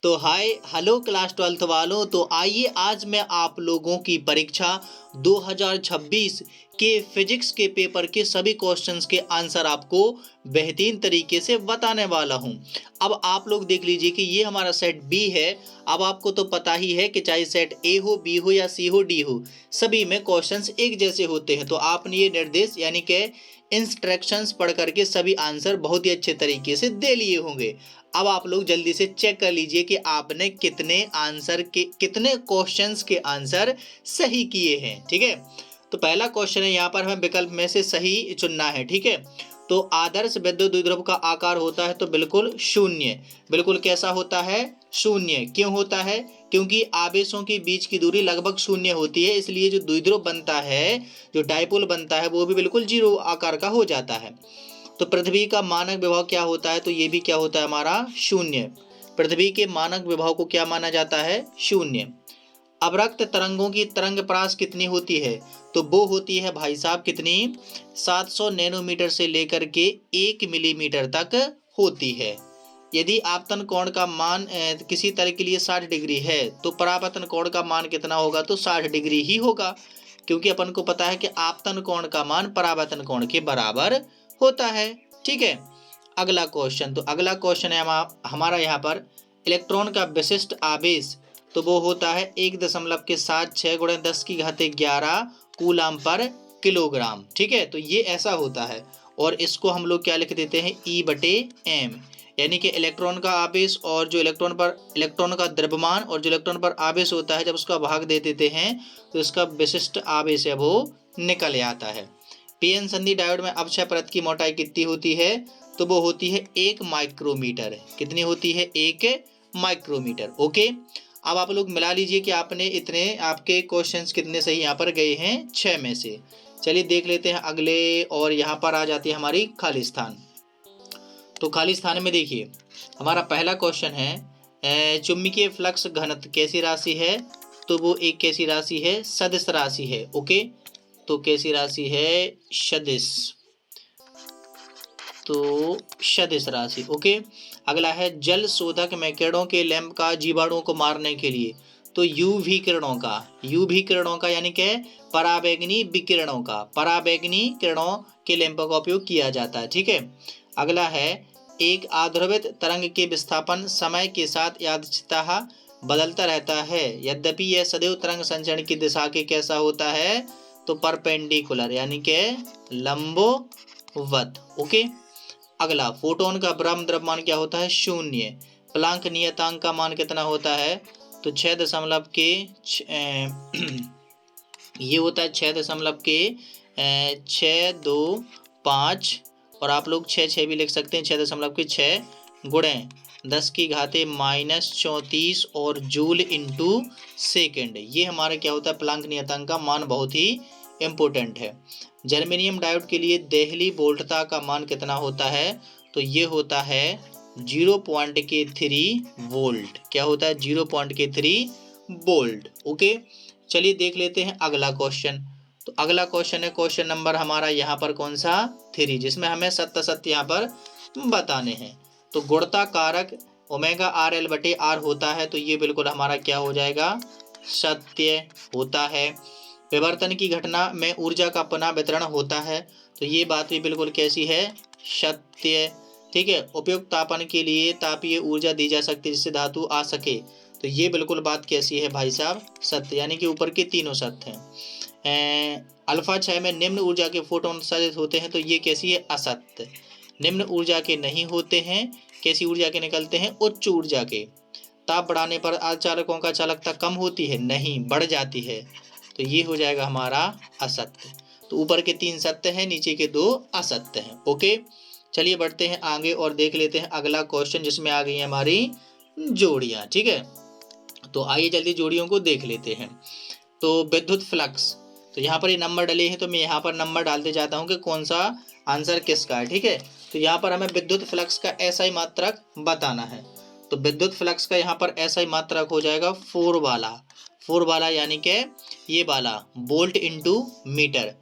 तो hi hello class 12th वालों। तो आइए आज मैं आप लोगों की परीक्षा 2026 के फिजिक्स के पेपर के सभी क्वेश्चंस के आंसर आपको बेहतरीन तरीके से बताने वाला हूं। अब आप लोग देख लीजिए कि ये हमारा सेट बी है। अब आपको तो पता ही है कि चाहे सेट ए हो, बी हो या सी हो, डी हो, सभी में क्वेश्चंस एक जैसे होते हैं। तो आपने ये निर्देश यानी कि इंस्ट्रक्शंस पढ़ करके सभी आंसर बहुत ही अच्छे तरीके से दे लिए होंगे। अब आप लोग जल्दी से चेक कर लीजिए कि आपने कितने क्वेश्चंस के आंसर सही किए हैं। ठीक है, तो पहला क्वेश्चन है, यहाँ पर हमें विकल्प में से सही चुनना है। ठीक है, तो आदर्श विद्युत द्विध्रुव का आकार होता है तो बिल्कुल शून्य। बिल्कुल कैसा होता है? शून्य। क्यों होता है? क्योंकि आवेशों के बीच की दूरी लगभग शून्य होती है, इसलिए जो द्विध्रुव बनता है, जो डायपोल बनता है, वो भी बिल्कुल जीरो आकार का हो जाता है। तो पृथ्वी का मानक विभव क्या होता है? तो ये भी क्या होता है हमारा? शून्य। पृथ्वी के मानक विभव को क्या माना जाता है? शून्य। अवरक्त तरंगों की तरंग परास कितनी होती है? तो वो होती है भाई साहब कितनी? 700 नैनोमीटर से लेकर के 1 मिलीमीटर तक होती है। यदि आपतन कोण का मान किसी तल के लिए 60 डिग्री है तो परावर्तन कोण का मान कितना होगा? तो 60 डिग्री ही होगा, क्योंकि अपन को पता है कि आपतन कोण का मान परावर्तन कोण के बराबर होता है। ठीक है, अगला क्वेश्चन। तो अगला क्वेश्चन है हमारा यहाँ पर, इलेक्ट्रॉन का विशिष्ट आवेश तो वो होता है 1.76 गुणा 10⁻11 कूलम पर किलोग्राम। ठीक है, तो ये ऐसा होता है और इसको हम लोग क्या लिख देते हैं? E/m, यानी कि इलेक्ट्रॉन का आवेश और जो इलेक्ट्रॉन का द्रव्यमान और जो इलेक्ट्रॉन पर आवेश होता है, जब उसका भाग दे देते हैं तो इसका विशिष्ट आवेश है वो निकल आता है। पीएन संधि डायोड में अवक्षय परत की मोटाई कितनी होती है? तो वो होती है 1 माइक्रोमीटर। कितनी होती है? 1 माइक्रोमीटर। ओके, अब आप लोग मिला लीजिए कि आपके क्वेश्चंस कितने सही यहाँ पर गए हैं 6 में से। चलिए देख लेते हैं अगले, और यहाँ पर आ जाती है हमारी खाली स्थान। तो खाली स्थान में देखिए हमारा पहला क्वेश्चन है, चुंबकीय फ्लक्स घनत्व कैसी राशि है? तो वो एक कैसी राशि है? सदिश राशि है। ओके, तो कैसी राशि है? सदिश। तो सदिश राशि। ओके, अगला है, जल शोधक में किरणों के लैंप का जीवाणुओं को मारने के लिए तो यूवी किरणों का यानी कि पराबैंगनी किरणों के लैंप का उपयोग किया जाता है। ठीक है, अगला है, एक आध्रुवित तरंग के विस्थापन समय के साथ यादृच्छिकतः बदलता रहता है, यद्यपि यह सदैव तरंग संचरण की दिशा के कैसा होता है? तो परपेंडिकुलर यानी कि लंबवत। ओके, अगला, फोटोन का ब्रह्म द्रव्यमान क्या होता है? शून्य। प्लांक नियतांक का मान कितना होता है? तो ये होता है 6.625, और आप लोग 6 भी लिख सकते हैं, 6.6 गुणे 10⁻−34 और जूल इंटू सेकेंड। ये हमारा क्या होता है? प्लांक नियतांक का मान बहुत ही इम्पोर्टेंट है। जर्मेनियम डायोड के लिए देहली वोल्टता का मान कितना होता है? तो ये होता है 0.3 वोल्ट। क्या होता है? 0.3 वोल्ट। ओके, चलिए देख लेते हैं अगला क्वेश्चन। तो अगला क्वेश्चन है क्वेश्चन नंबर हमारा यहाँ पर कौन सा? 3, जिसमें हमें सत्य यहाँ पर बताने हैं। तो गुणता कारक ω/L/R होता है, तो ये बिल्कुल हमारा क्या हो जाएगा? सत्य होता है। विवर्तन की घटना में ऊर्जा का पुनः वितरण होता है, तो ये बात भी बिल्कुल कैसी है? सत्य। ठीक है, उपयुक्त तापन के लिए तापीय ऊर्जा दी जा सकती है जिससे धातु आ सके, तो ये बिल्कुल बात कैसी है भाई साहब? सत्य, यानी कि ऊपर के तीनों सत्य हैं। अल्फा 6 में निम्न ऊर्जा के फोटोन उत्सर्जित होते हैं, तो ये कैसी है? असत्य। निम्न ऊर्जा के नहीं होते हैं। कैसी ऊर्जा के निकलते हैं? उच्च ऊर्जा के। ताप बढ़ाने पर आचालकों का चालकता कम होती है? नहीं, बढ़ जाती है, तो ये हो जाएगा हमारा असत्य। तो ऊपर के 3 सत्य हैं, नीचे के 2 असत्य हैं। ओके, चलिए बढ़ते हैं आगे और देख लेते हैं अगला क्वेश्चन, जिसमें आ गई है हमारी जोड़ियां। ठीक है, तो आइए जल्दी जोड़ियों को देख लेते हैं। तो विद्युत फ्लक्स, तो यहाँ पर ये नंबर डले हैं, तो मैं यहाँ पर नंबर डालते जाता हूँ कि कौन सा आंसर किसका है। ठीक है, तो यहाँ पर हमें विद्युत फ्लक्स का SI मात्रक बताना है। तो विद्युत फ्लक्स का यहाँ पर SI मात्रक हो जाएगा 4 वाला, यानी कि ये वाला वोल्ट इंटू मीटर।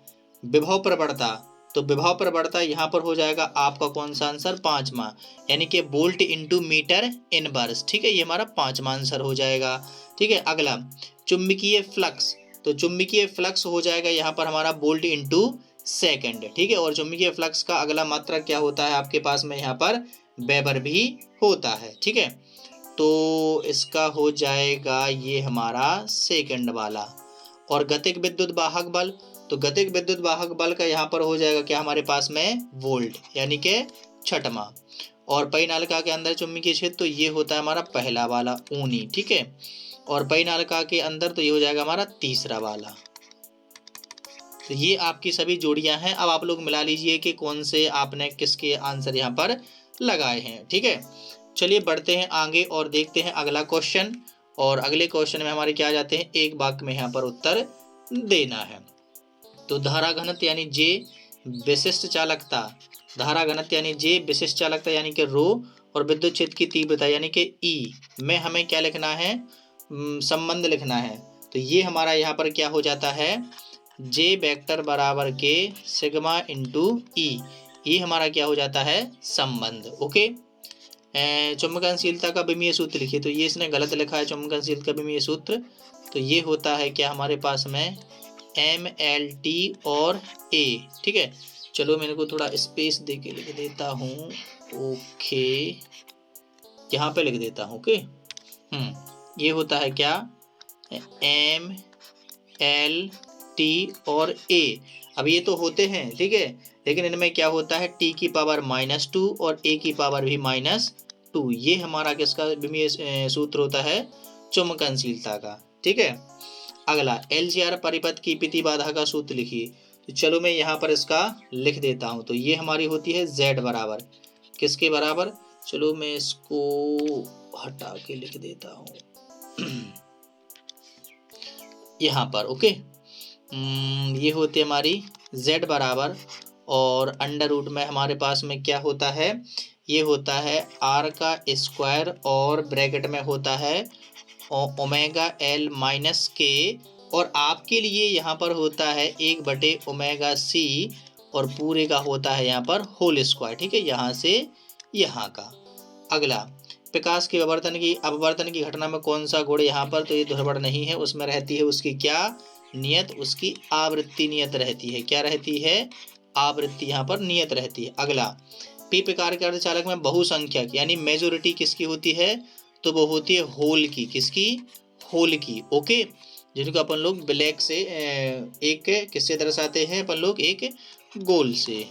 विभव प्रवणता तो विभव प्रवणता यहाँ पर हो जाएगा आपका कौन सा आंसर, 5वां, यानी कि वोल्ट इंटू मीटर इनवर्स। ठीक है, ये हमारा 5वां आंसर हो जाएगा। ठीक है, अगला चुंबकीय फ्लक्स, तो चुंबकीय फ्लक्स हो जाएगा यहाँ पर हमारा वोल्ट इंटू सेकेंड। ठीक है, और चुंबकीय फ्लक्स का अगला मात्रा क्या होता है आपके पास में यहाँ पर, वेबर भी होता है। ठीक है, तो इसका हो जाएगा ये हमारा सेकंड वाला। और गतिक विद्युत वाहक बल, तो गतिक विद्युत वाहक बल का यहाँ पर हो जाएगा क्या हमारे पास में, वोल्ट, यानी कि 6वां। और परिनालिका के अंदर चुंबकीय क्षेत्र, तो ये होता है हमारा पहला वाला, ऊनी। ठीक है, और परिनालिका के अंदर तो ये हो जाएगा हमारा तीसरा वाला। तो ये आपकी सभी जोड़ियां हैं। अब आप लोग मिला लीजिए कि कौन से आपने किसके आंसर यहाँ पर लगाए हैं। ठीक है, चलिए बढ़ते हैं आगे और देखते हैं अगला क्वेश्चन। और अगले क्वेश्चन में हमारे क्या आ जाते हैं, एक वाक्य में यहाँ पर उत्तर देना है। तो धारा घनत्व यानी जे विशिष्ट चालकता, धारा घनत्व यानी जे विशिष्ट चालकता यानी कि रो, और विद्युत क्षेत्र की तीव्रता यानी कि ई में हमें क्या लिखना है, संबंध लिखना है। तो ये हमारा यहाँ पर क्या हो जाता है, जे वेक्टर बराबर के सिग्मा इंटू ई, ये हमारा क्या हो जाता है, संबंध। ओके, चुंबकनशीलता का विमीय सूत्र लिखिए। तो ये इसने गलत लिखा है, चुंबकनशीलता का विमीय सूत्र, तो ये होता है क्या हमारे पास में, MLT और A। ठीक है, चलो मेरे को थोड़ा स्पेस दे के लिख देता हूँ। ओके, यहाँ पे लिख देता हूँ। ओके, ये होता है क्या, MLT और A। अब ये तो होते हैं, ठीक है, लेकिन इनमें क्या होता है, T की पावर -2 और A की पावर भी -2। ये हमारा किसका विमीय सूत्र होता है, चुंबकनशीलता का। ठीक है, अगला LCR परिपथ की प्रतिबाधा का सूत्र लिखिए। तो चलो मैं यहाँ पर इसका लिख देता हूँ। तो ये हमारी होती है Z बराबर किसके बराबर, चलो मैं इसको हटा के लिख देता हूँ यहाँ पर। ओके, ये होती है हमारी Z बराबर, और अंडर रूट में हमारे पास में क्या होता है, ये होता है R का स्क्वायर, और ब्रैकेट में होता है ओमेगा L माइनस के, और आपके लिए यहाँ पर होता है 1/ओमेगा C, और पूरे का होता है यहाँ पर होल स्क्वायर। ठीक है, यहाँ से यहाँ का। अगला प्रकाश के अपवर्तन की घटना में कौन सा गुण यहाँ पर, तो ये ध्रुवण नहीं है, उसमें रहती है उसकी क्या नियत, उसकी आवृत्ति नियत रहती है। क्या रहती है, आवृत्ति यहाँ पर नियत रहती है। अगला पी प्रकार के अर्धचालक में बहुसंख्यक यानी मेजोरिटी किसकी होती है, तो वो होती है होल की, किसकी, होल की। ओके, जिनको अपन लोग ब्लैक से एक किससे दर्शाते हैं अपन लोग, एक गोल से,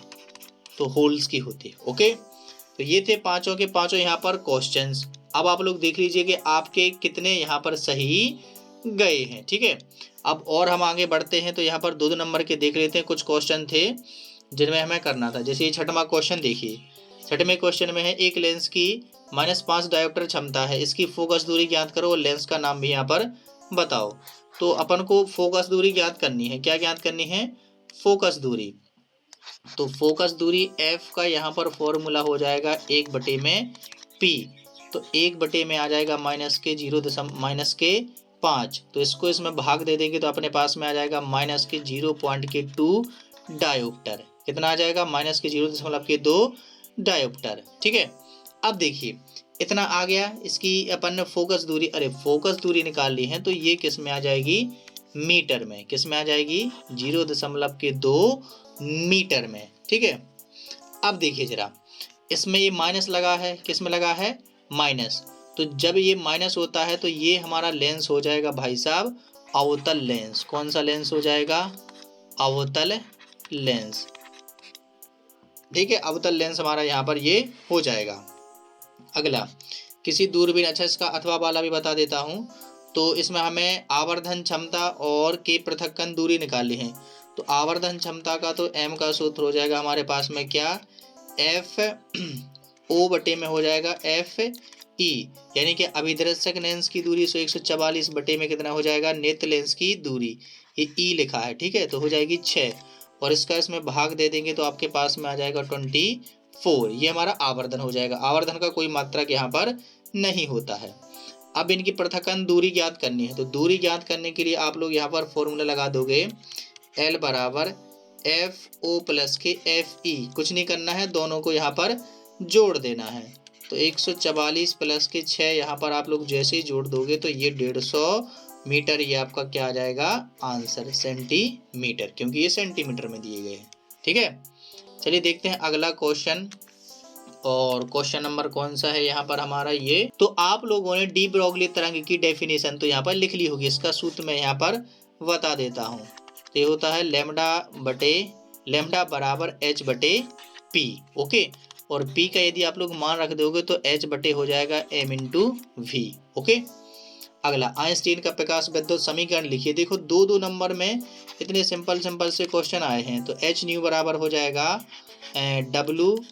तो होल्स की होती है। ओके, तो ये थे पांचों के पांचों यहाँ पर क्वेश्चंस। अब आप लोग देख लीजिए कि आपके कितने यहाँ पर सही गए हैं। ठीक है, अब और हम आगे बढ़ते हैं। तो यहाँ पर 2 नंबर के देख लेते हैं, कुछ क्वेश्चन थे जिनमें हमें करना था। जैसे ये 6वां क्वेश्चन देखिए, 6वें क्वेश्चन में है एक लेंस की -5 डायोप्टर क्षमता है, इसकी फोकस दूरी ज्ञात करो और लेंस का नाम भी यहाँ पर बताओ। तो अपन को फोकस दूरी ज्ञात करनी है। क्या ज्ञात करनी है, फोकस दूरी। तो फोकस दूरी F का यहाँ पर फॉर्मूला हो जाएगा 1/P। तो 1 में आ जाएगा -5। तो इसको इसमें भाग दे देंगे तो अपने पास में आ जाएगा -0.2 डायोप्टर। कितना आ जाएगा, -0.2 डायोप्टर। ठीक है, अब देखिए इतना आ गया, इसकी अपन ने फोकस दूरी, अरे फोकस दूरी निकाल ली है, तो ये किस में आ जाएगी, मीटर में। किस में आ जाएगी, 0.2 मीटर में। ठीक है, अब देखिए जरा, इसमें ये माइनस लगा है, किस में लगा है, माइनस। तो जब ये माइनस होता है तो ये हमारा लेंस हो जाएगा भाई साहब अवतल लेंस। कौन सा लेंस हो जाएगा, अवतल लेंस। ठीक है, अवतल लेंस हमारा यहाँ पर ये हो जाएगा। अगला किसी दूरबीन, अच्छा इसका अथवा वाला भी बता देता हूँ। तो इसमें हमें आवर्धन क्षमता और के पृथक्कन दूरी निकालनी है। तो आवर्धन क्षमता का तो m का सूत्र हो जाएगा हमारे पास में क्या, F/O में हो जाएगा FE, यानी कि अभिदर्शक लेंस की दूरी 144 में कितना हो जाएगा, नेत्र लेंस की दूरी, ये E लिखा है। ठीक है, तो हो जाएगी 6, और इसका इसमें भाग दे देंगे तो आपके पास में आ जाएगा 24। ये हमारा आवर्धन हो जाएगा। आवर्धन का कोई मात्रक यहाँ पर नहीं होता है। अब इनकी पृथक्कन दूरी ज्ञात करनी है। तो दूरी ज्ञात करने के लिए आप लोग यहाँ पर फॉर्मूला लगा दोगे, L बराबर FO प्लस के FE, कुछ नहीं करना है, दोनों को यहाँ पर जोड़ देना है। तो 144 प्लस के 6 यहाँ पर आप लोग जैसे ही जोड़ दोगे तो ये 150 मीटर, ये आपका क्या आ जाएगा आंसर, सेंटीमीटर, क्योंकि ये सेंटीमीटर में दिए गए हैं। ठीक है, चलिए देखते हैं अगला क्वेश्चन। और क्वेश्चन नंबर कौन सा है यहाँ पर हमारा ये, तो आप लोगों ने डी ब्रोगली तरंग की डेफिनेशन तो यहाँ पर लिख ली होगी, इसका सूत्र मैं यहाँ पर बता देता हूँ। तो ये होता है लैम्डा बराबर H बटे P। ओके, और P का यदि आप लोग मान रख दोगे तो H बटे हो जाएगा M इंटू V। ओके, अगला आइंस्टीन का प्रकाश विद्युत समीकरण लिखिए। देखो 2 नंबर में इतने सिंपल से क्वेश्चन आए हैं। तो H न्यू बराबर हो जाएगा W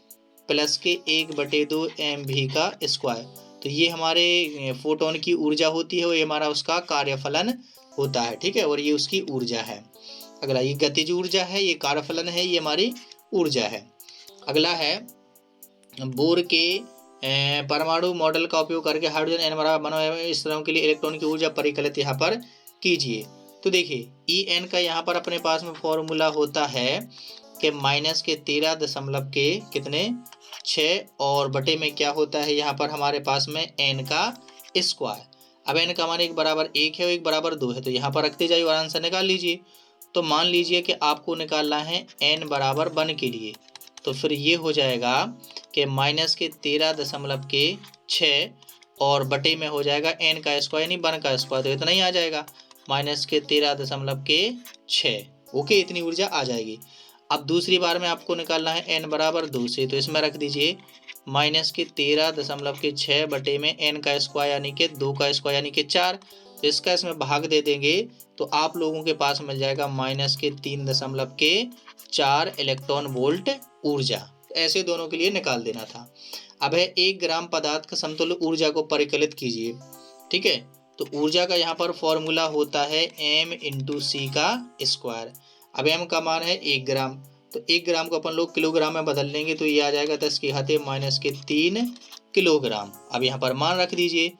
प्लस के 1/2 mv का स्क्वायर। तो ये हमारे फोटोन की ऊर्जा होती है, और ये हमारा उसका कार्यफलन होता है। ठीक है, और ये उसकी ऊर्जा है। अगला ये गतिज ऊर्जा है, ये कार्यफलन है, ये हमारी ऊर्जा है। अगला है बोर के परमाणु मॉडल का उपयोग करके हाइड्रोजन n बराबर बना इस तरह के लिए इलेक्ट्रॉन की ऊर्जा परिकलित यहाँ पर कीजिए। तो देखिए En का यहाँ पर अपने पास में फॉर्मूला होता है कि माइनस के 13 दशमलव के कितने 6 और बटे में क्या होता है यहाँ पर हमारे पास में n का स्क्वायर। अब n का मान 1 बराबर 1 है और 1 बराबर 2 है, तो यहाँ पर रखते जाइए और आंसर निकाल लीजिए। तो मान लीजिए कि आपको निकालना है n बराबर 1 के लिए, तो फिर ये हो जाएगा कि माइनस के 13 दशमलव के 6 और बटे में हो जाएगा n का स्क्वायर यानी 1 का स्क्वायर, तो इतना ही आ जाएगा माइनस के 13 दशमलव के 6। ओके, इतनी ऊर्जा आ जाएगी। अब दूसरी बार में आपको निकालना है n बराबर 2 से, तो इसमें रख दीजिए माइनस के 13 दशमलव के 6 बटे में n का स्क्वायर यानी कि 2 का स्क्वायर यानी कि 4। तो इसका इसमें भाग दे देंगे तो आप लोगों के पास मिल जाएगा माइनस के 3 दशमलव के 4 इलेक्ट्रॉन वोल्ट ऊर्जा। ऐसे दोनों के लिए निकाल देना था। अब है 1 ग्राम पदार्थ का समतुल्य ऊर्जा को परिकलित कीजिए। ठीक है, तो ऊर्जा का यहाँ पर फॉर्मूला होता है m इंटू सी का स्क्वायर। अब m का मान है 1 ग्राम, तो 1 ग्राम को अपन लोग किलोग्राम में बदल लेंगे तो ये आ जाएगा 10 की घाते माइनस के 3 किलोग्राम। अब यहाँ पर मान रख दीजिए,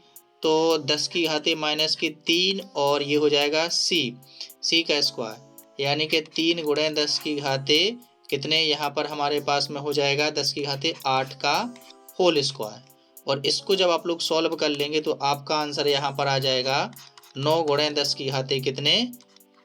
तो 10 की घाते माइनस के 3 और ये हो जाएगा c का स्क्वायर यानी कि 3 गुणे 10 की घाते कितने, यहाँ पर हमारे पास में हो जाएगा 10 की घाते 8 का होल स्क्वायर। और इसको जब आप लोग सॉल्व कर लेंगे तो आपका आंसर यहाँ पर आ जाएगा 9 गुणे 10 की घाते कितने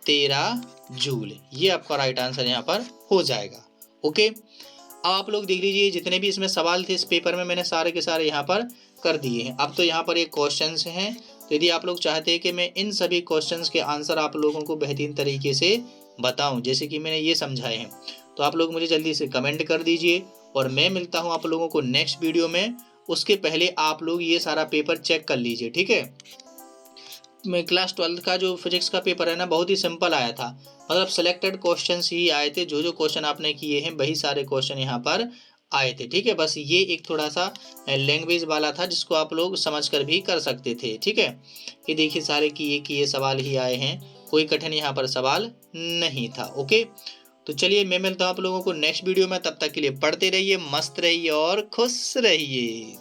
13 जूल। ये आपका राइट आंसर यहाँ पर हो जाएगा। ओके, अब आप लोग देख लीजिए जितने भी इसमें सवाल थे इस पेपर में मैंने सारे के सारे यहाँ पर कर दिए हैं। अब तो यहाँ पर एक क्वेश्चंस हैं, तो यदि आप लोग चाहते हैं कि मैं इन सभी क्वेश्चंस के आंसर आप लोगों को बेहतरीन तरीके से बताऊं जैसे कि मैंने ये समझाए हैं, तो आप लोग मुझे जल्दी से कमेंट कर दीजिए और मैं मिलता हूँ आप लोगों को नेक्स्ट वीडियो में। उसके पहले आप लोग ये सारा पेपर चेक कर लीजिए। ठीक है, मैं क्लास 12 का जो फिजिक्स का पेपर है ना बहुत ही सिंपल आया था, मतलब सिलेक्टेड क्वेश्चंस ही आए थे, जो क्वेश्चन आपने किए हैं वही सारे क्वेश्चन यहाँ पर आए थे। ठीक है, बस ये एक थोड़ा सा लैंग्वेज वाला था जिसको आप लोग समझ कर भी कर सकते थे। ठीक है, ये देखिए सारे किए सवाल ही आए हैं, कोई कठिन यहाँ पर सवाल नहीं था। ओके, तो चलिए मैं मिलता हूँ आप लोगों को नेक्स्ट वीडियो में, तब तक के लिए पढ़ते रहिए, मस्त रहिए और खुश रहिए।